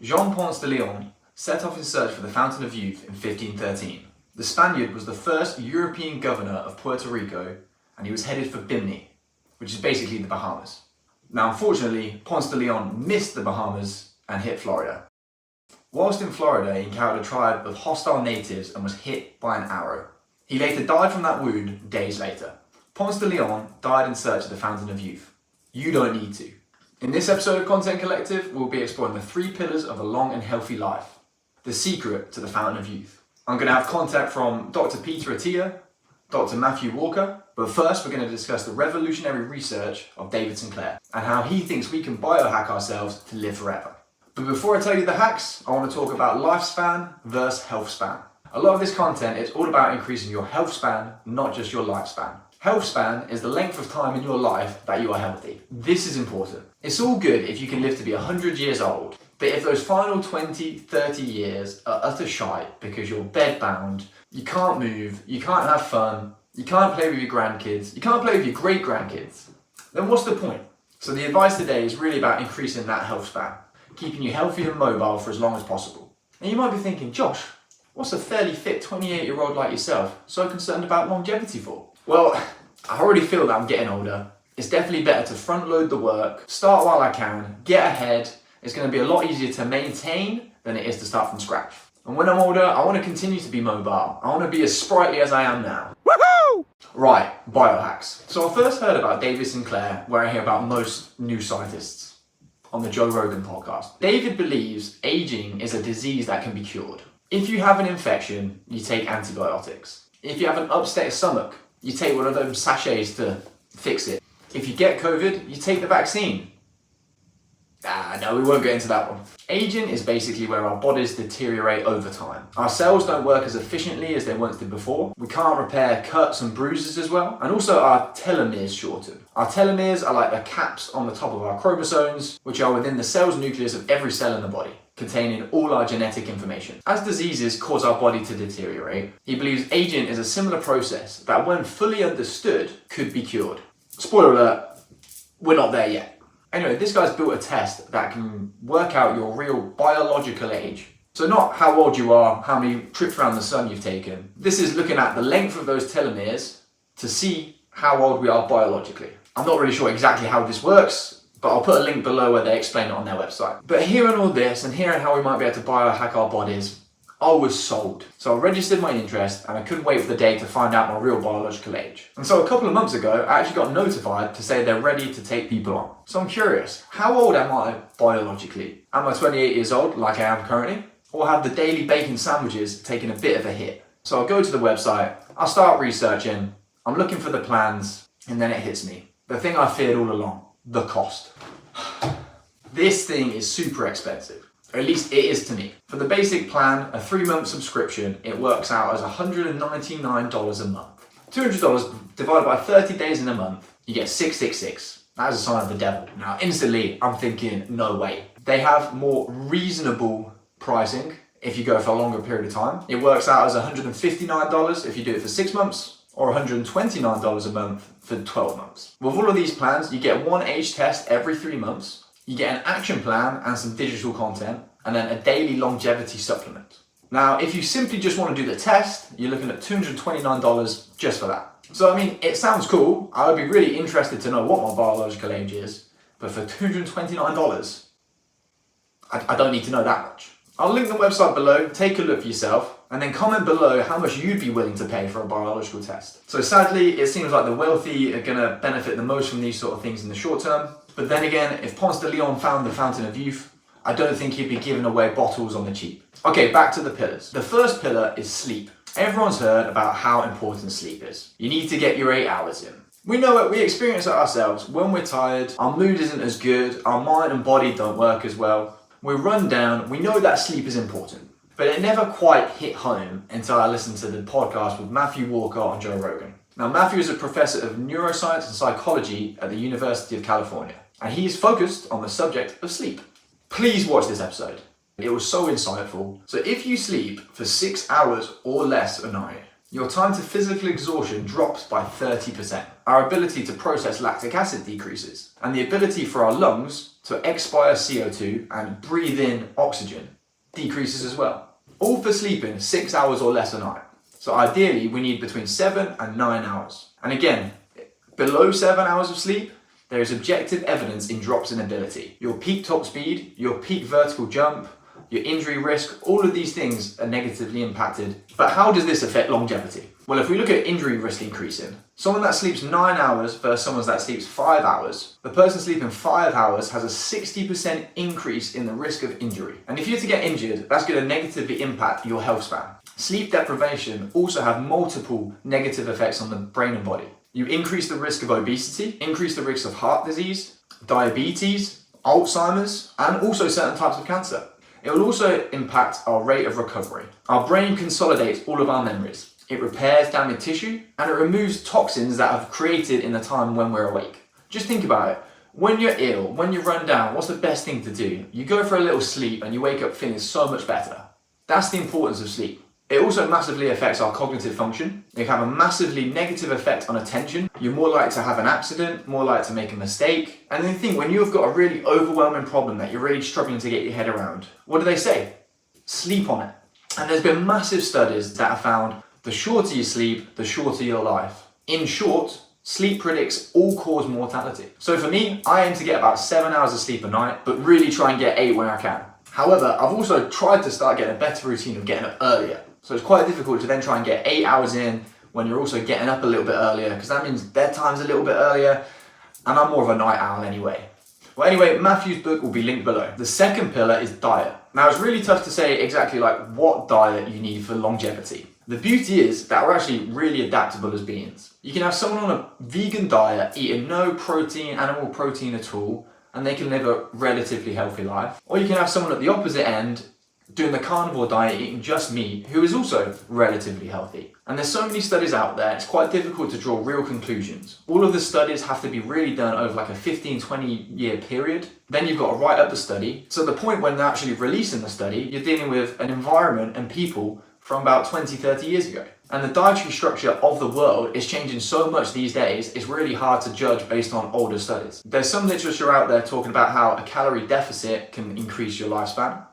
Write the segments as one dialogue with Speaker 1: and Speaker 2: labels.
Speaker 1: Jean Ponce de Leon set off in search for the Fountain of Youth in 1513. The Spaniard was the first European governor of Puerto Rico, and he was headed for Bimini, which is basically the Bahamas. Now, unfortunately, Ponce de Leon missed the Bahamas and hit Florida. Whilst in Florida, he encountered a tribe of hostile natives and was hit by an arrow. He later died from that wound days later. Ponce de Leon died in search of the Fountain of Youth. You don't need to. In this episode of Content Collective, we'll be exploring the 3 pillars of a long and healthy life. The secret to the Fountain of Youth. I'm going to have contact from Dr. Peter Attia, Dr. Matthew Walker, but first we're going to discuss the revolutionary research of David Sinclair and how he thinks we can biohack ourselves to live forever. But before I tell you the hacks, I want to talk about lifespan versus health span. A lot of this content is all about increasing your health span, not just your lifespan. Health span is the length of time in your life that you are healthy. This is important. It's all good if you can live to be 100 years old, but if those final 20, 30 years are utter shite because you're bedbound, you can't move, you can't have fun, you can't play with your grandkids, you can't play with your great-grandkids, then what's the point? So the advice today is really about increasing that health span, keeping you healthy and mobile for as long as possible. And you might be thinking, Josh, what's a fairly fit 28-year-old like yourself so concerned about longevity for? Well, I already feel that I'm getting older. It's definitely better to front load the work, start while I can, get ahead. It's going to be a lot easier to maintain than it is to start from scratch. And when I'm older, I want to continue to be mobile. I want to be as sprightly as I am now. Woohoo! Right, biohacks. So I first heard about David Sinclair, where I hear about most new scientists, on the Joe Rogan podcast. David believes aging is a disease that can be cured. If you have an infection, you take antibiotics. If you have an upset stomach, you take one of those sachets to fix it. If you get COVID, you take the vaccine. No, we won't get into that one. Aging is basically where our bodies deteriorate over time. Our cells don't work as efficiently as they once did before. We can't repair cuts and bruises as well. And also our telomeres shorten. Our telomeres are like the caps on the top of our chromosomes, which are within the cell's nucleus of every cell in the body, containing all our genetic information. As diseases cause our body to deteriorate, he believes aging is a similar process that, when fully understood, could be cured. Spoiler alert, we're not there yet. Anyway, this guy's built a test that can work out your real biological age. So not how old you are, how many trips around the sun you've taken. This is looking at the length of those telomeres to see how old we are biologically. I'm not really sure exactly how this works, but I'll put a link below where they explain it on their website. But hearing all this and hearing how we might be able to biohack our bodies, I was sold. So I registered my interest and I couldn't wait for the day to find out my real biological age. And so a couple of months ago, I actually got notified to say they're ready to take people on. So I'm curious, how old am I biologically? Am I 28 years old like I am currently? Or have the daily bacon sandwiches taken a bit of a hit? So I'll go to the website, I'll start researching, I'm looking for the plans, and then it hits me. The thing I feared all along, the cost. This thing is super expensive. Or at least it is to me. For the basic plan, a 3-month subscription, it works out as $199 a month. $200 divided by 30 days in a month, you get 666. That is a sign of the devil. Now, instantly, I'm thinking, no way. They have more reasonable pricing if you go for a longer period of time. It works out as $159 if you do it for 6 months, or $129 a month for 12 months. With all of these plans, you get one age test every 3 months. You get an action plan and some digital content, and then a daily longevity supplement. Now, if you simply just want to do the test, you're looking at $229 just for that. So, I mean, it sounds cool. I would be really interested to know what my biological age is, but for $229, I don't need to know that much. I'll link the website below, take a look for yourself, and then comment below how much you'd be willing to pay for a biological test. So sadly, it seems like the wealthy are going to benefit the most from these sort of things in the short term. But then again, if Ponce de Leon found the Fountain of Youth, I don't think he'd be giving away bottles on the cheap. Okay, back to the pillars. The first pillar is sleep. Everyone's heard about how important sleep is. You need to get your 8 hours in. We know it, we experience it ourselves. When we're tired, our mood isn't as good, our mind and body don't work as well. We're run down, we know that sleep is important. But it never quite hit home until I listened to the podcast with Matthew Walker on Joe Rogan. Now, Matthew is a professor of neuroscience and psychology at the University of California, and he's focused on the subject of sleep. Please watch this episode. It was so insightful. So if you sleep for 6 hours or less a night, your time to physical exhaustion drops by 30%. Our ability to process lactic acid decreases, and the ability for our lungs So expire CO2 and breathe in oxygen decreases as well. All for sleeping 6 hours or less a night. So ideally we need between 7 and 9 hours. And again, below 7 hours of sleep, there is objective evidence in drops in ability. Your peak top speed, your peak vertical jump, your injury risk, all of these things are negatively impacted. But how does this affect longevity? Well, if we look at injury risk increasing, someone that sleeps 9 hours versus someone that sleeps 5 hours, the person sleeping 5 hours has a 60% increase in the risk of injury. And if you're to get injured, that's going to negatively impact your health span. Sleep deprivation also have multiple negative effects on the brain and body. You increase the risk of obesity, increase the risk of heart disease, diabetes, Alzheimer's, and also certain types of cancer. It will also impact our rate of recovery. Our brain consolidates all of our memories. It repairs damaged tissue, and it removes toxins that have created in the time when we're awake. Just think about it. When you're ill, when you run down, what's the best thing to do? You go for a little sleep and you wake up feeling so much better. That's the importance of sleep. It also massively affects our cognitive function. It can have a massively negative effect on attention. You're more likely to have an accident, more likely to make a mistake. And then think, when you've got a really overwhelming problem that you're really struggling to get your head around, what do they say? Sleep on it. And there's been massive studies that have found the shorter you sleep, the shorter your life. In short, sleep predicts all-cause mortality. So for me, I aim to get about 7 hours of sleep a night, but really try and get 8 when I can. However, I've also tried to start getting a better routine of getting up earlier. So it's quite difficult to then try and get 8 hours in when you're also getting up a little bit earlier, because that means bedtime's a little bit earlier, and I'm more of a night owl anyway. Well, anyway, Matthew's book will be linked below. The second pillar is diet. Now, it's really tough to say exactly like what diet you need for longevity. The beauty is that we're actually really adaptable as beings. You can have someone on a vegan diet eating no protein, animal protein at all, and they can live a relatively healthy life. Or you can have someone at the opposite end doing the carnivore diet, eating just meat, who is also relatively healthy. And there's so many studies out there, it's quite difficult to draw real conclusions. All of the studies have to be really done over like a 15-20 year period. Then you've got to write up the study. So the point when they're actually releasing the study, you're dealing with an environment and people from about 20-30 years ago. And the dietary structure of the world is changing so much these days, it's really hard to judge based on older studies. There's some literature out there talking about how a calorie deficit can increase your lifespan.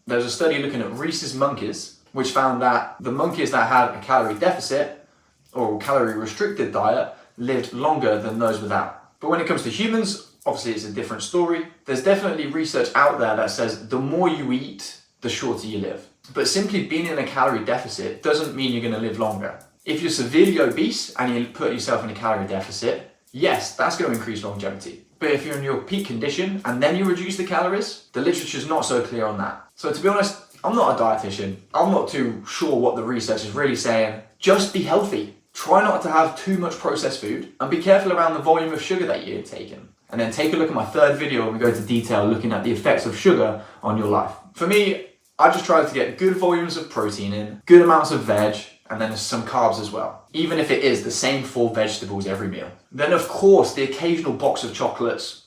Speaker 1: There's a study looking at rhesus monkeys, which found that the monkeys that had a calorie deficit or calorie restricted diet lived longer than those without. But when it comes to humans, obviously it's a different story. There's definitely research out there that says the more you eat, the shorter you live. But simply being in a calorie deficit doesn't mean you're going to live longer. If you're severely obese and you put yourself in a calorie deficit, yes, that's going to increase longevity. But if you're in your peak condition and then you reduce the calories, the literature's not so clear on that. So to be honest, I'm not a dietitian. I'm not too sure what the research is really saying. Just be healthy. Try not to have too much processed food and be careful around the volume of sugar that you're taking. And then take a look at my third video where we go into detail looking at the effects of sugar on your life. For me, I just try to get good volumes of protein in, good amounts of veg, and then some carbs as well. Even if it is the same 4 vegetables every meal. Then of course, the occasional box of chocolates,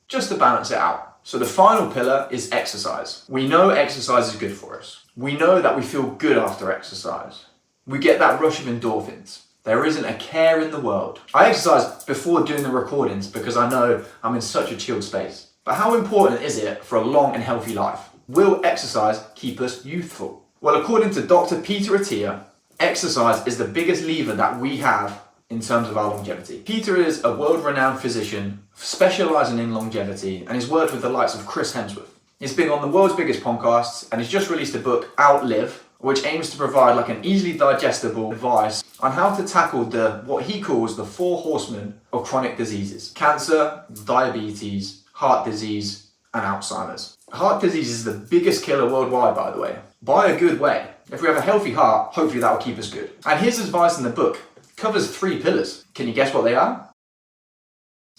Speaker 1: just to balance it out. So the final pillar is exercise. We know exercise is good for us. We know that we feel good after exercise. We get that rush of endorphins. There isn't a care in the world. I exercise before doing the recordings because I know I'm in such a chilled space. But how important is it for a long and healthy life? Will exercise keep us youthful? Well, according to Dr. Peter Attia, exercise is the biggest lever that we have in terms of our longevity. Peter is a world-renowned physician specializing in longevity, and he's worked with the likes of Chris Hemsworth. He's been on the world's biggest podcasts, and he's just released a book, Outlive, which aims to provide like an easily digestible advice on how to tackle what he calls the 4 horsemen of chronic diseases: cancer, diabetes, heart disease, and Alzheimer's. Heart disease is the biggest killer worldwide, by the way, by a good way. If we have a healthy heart, hopefully that will keep us good. And his advice in the book covers 3 pillars. Can you guess what they are?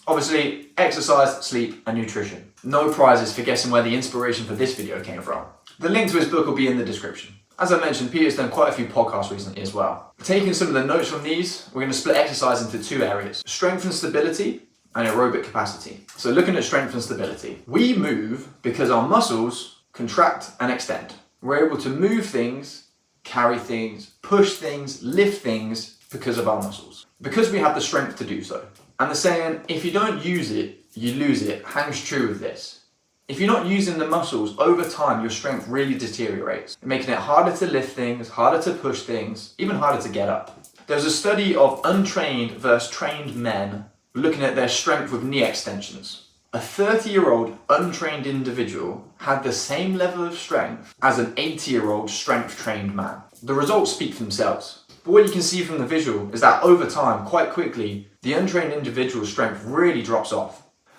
Speaker 1: Obviously, exercise, sleep, and nutrition. No prizes for guessing where the inspiration for this video came from. The link to his book will be in the description. As I mentioned, Peter's done quite a few podcasts recently as well. Taking some of the notes from these, we're going to split exercise into 2 areas: strength and stability, and aerobic capacity. So looking at strength and stability, we move because our muscles contract and extend. We're able to move things, carry things, push things, lift things because of our muscles, because we have the strength to do so. And the saying, if you don't use it, you lose it, hangs true with this. If you're not using the muscles, over time your strength really deteriorates, making it harder to lift things, harder to push things, even harder to get up. There's a study of untrained versus trained men looking at their strength with knee extensions. A 30-year-old untrained individual had the same level of strength as an 80-year-old strength-trained man. The results speak for themselves. But what you can see from the visual is that over time, quite quickly, the untrained individual's strength really drops off.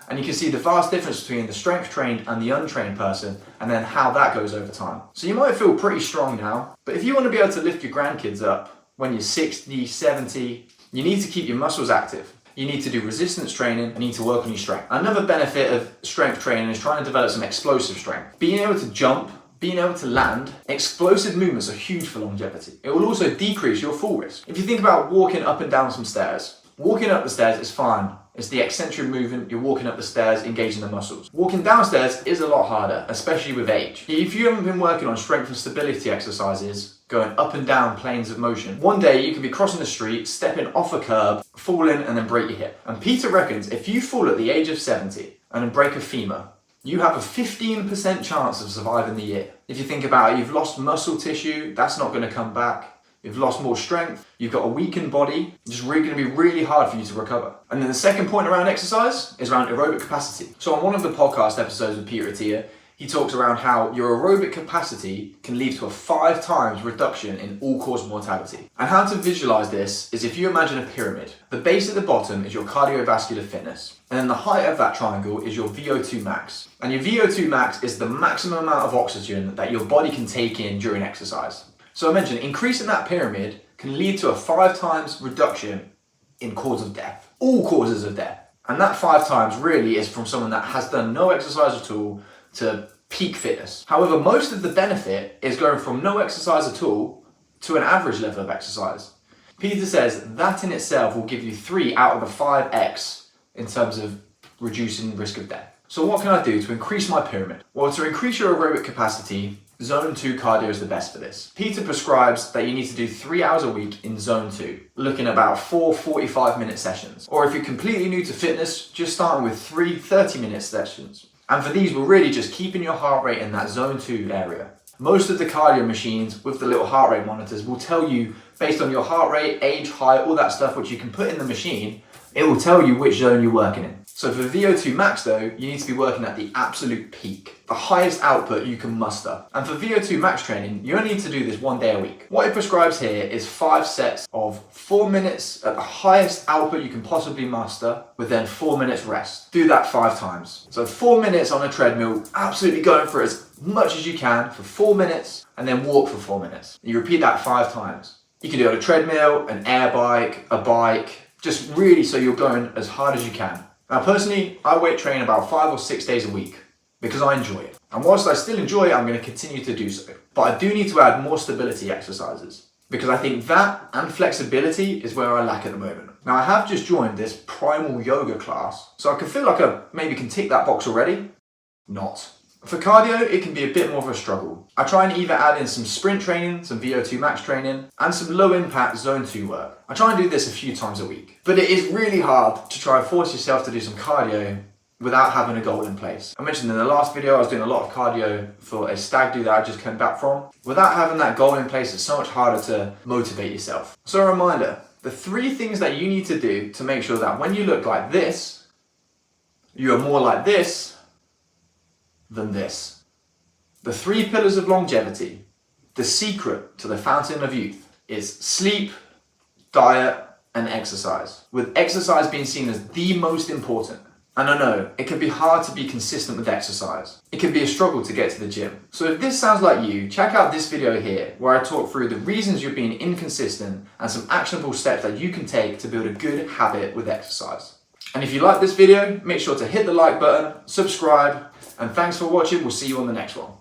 Speaker 1: And you can see the vast difference between the strength-trained and the untrained person, and then how that goes over time. So you might feel pretty strong now, but if you want to be able to lift your grandkids up when you're 60, 70, you need to keep your muscles active. You need to do resistance training and you need to work on your strength. Another benefit of strength training is trying to develop some explosive strength. Being able to jump, being able to land, explosive movements are huge for longevity. It will also decrease your fall risk. If you think about walking up and down some stairs, walking up the stairs is fine. It's the eccentric movement, you're walking up the stairs, engaging the muscles. Walking downstairs is a lot harder, especially with age. If you haven't been working on strength and stability exercises, going up and down planes of motion, one day you can be crossing the street, stepping off a curb, falling and then break your hip. And Peter reckons if you fall at the age of 70 and then break a femur, you have a 15% chance of surviving the year. If you think about it, you've lost muscle tissue, that's not going to come back. You've lost more strength, you've got a weakened body, it's just really going to be really hard for you to recover. And then the second point around exercise is around aerobic capacity. So on one of the podcast episodes with Peter Attia, he talks around how your aerobic capacity can lead to a 5 times reduction in all-cause mortality. And how to visualize this is if you imagine a pyramid. The base at the bottom is your cardiovascular fitness. And then the height of that triangle is your VO2 max. And your VO2 max is the maximum amount of oxygen that your body can take in during exercise. So I mentioned increasing that pyramid can lead to a 5 times reduction in cause of death. All causes of death. And that 5 times really is from someone that has done no exercise at all to peak fitness. However, most of the benefit is going from no exercise at all to an average level of exercise. Peter says that in itself will give you 3 out of the 5x in terms of reducing risk of death. So what can I do to increase my pyramid? Well, to increase your aerobic capacity, Zone 2 cardio is the best for this. Peter prescribes that you need to do 3 hours a week in Zone 2, looking at about 4 45-minute sessions. Or if you're completely new to fitness, just starting with 3 30-minute sessions. And for these, we're really just keeping your heart rate in that Zone 2 area. Most of the cardio machines with the little heart rate monitors will tell you, based on your heart rate, age, height, all that stuff which you can put in the machine, it will tell you which zone you're working in. So for VO2 max though, you need to be working at the absolute peak, the highest output you can muster. And for VO2 max training, you only need to do this 1 day a week. What it prescribes here is 5 sets of 4 minutes at the highest output you can possibly muster, with then 4 minutes rest. Do that 5 times. So 4 minutes on a treadmill, absolutely going for it as much as you can for 4 minutes, and then walk for 4 minutes. You repeat that 5 times. You can do it on a treadmill, an air bike, a bike, just really so you're going as hard as you can. Now personally, I weight train about 5 or 6 days a week because I enjoy it. And whilst I still enjoy it, I'm going to continue to do so. But I do need to add more stability exercises because I think that and flexibility is where I lack at the moment. Now I have just joined this primal yoga class, so I can feel like I maybe can tick that box already. Not. For cardio, it can be a bit more of a struggle. I try and either add in some sprint training, some VO2 max training, and some low impact Zone 2 work. I try and do this a few times a week. But it is really hard to try and force yourself to do some cardio without having a goal in place. I mentioned in the last video I was doing a lot of cardio for a stag do that I just came back from. Without having that goal in place, it's so much harder to motivate yourself. So a reminder, the 3 things that you need to do to make sure that when you look like this, you are more like this than this. The 3 pillars of longevity, the secret to the fountain of youth, is sleep, diet, and exercise. With exercise being seen as the most important. And I know, it can be hard to be consistent with exercise. It can be a struggle to get to the gym. So if this sounds like you, check out this video here, where I talk through the reasons you're being inconsistent and some actionable steps that you can take to build a good habit with exercise. And if you like this video, make sure to hit the like button, subscribe, and thanks for watching. We'll see you on the next one.